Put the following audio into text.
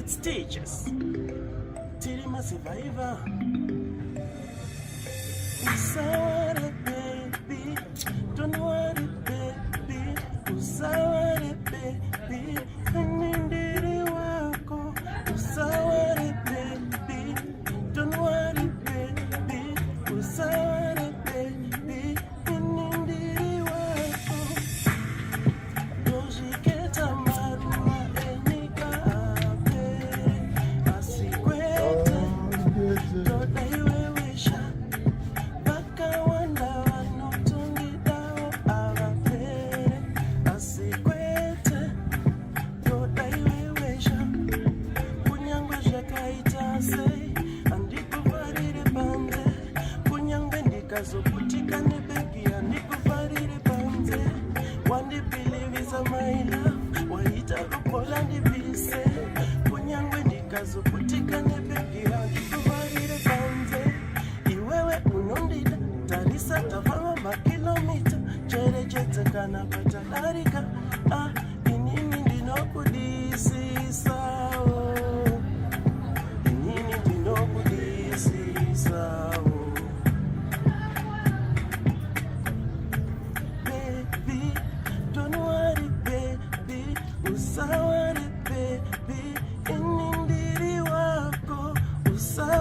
Stitches. Tirima survivor. Usaware baby, don't worry baby. Usaware baby, nindiri wako. Usaware baby, don't worry baby. Usaware baby, nindiri wako. Dojiketa Maruva Enyika asikwete. Doda iwe wisha. Baka wanda wanotungidao abapere asikwete. Doda iwe wisha. Kunyangwe zvakaitase andikuvarire panze. Kunyangwe ndikazoputika nebegi andikuvarire panze. Wandipilivisa my love, waita kupola ndivise. Kunyangwe ndikazoputika nebegi andikuvarire panze. Iwewe unondida, tarisa tafama makilomita. Cherechetsa kana patalarika, inini ndinokudisisa. Inini ndinokudisisa. Baby, don't worry baby. Usaware baby, inindiri wako. Usaware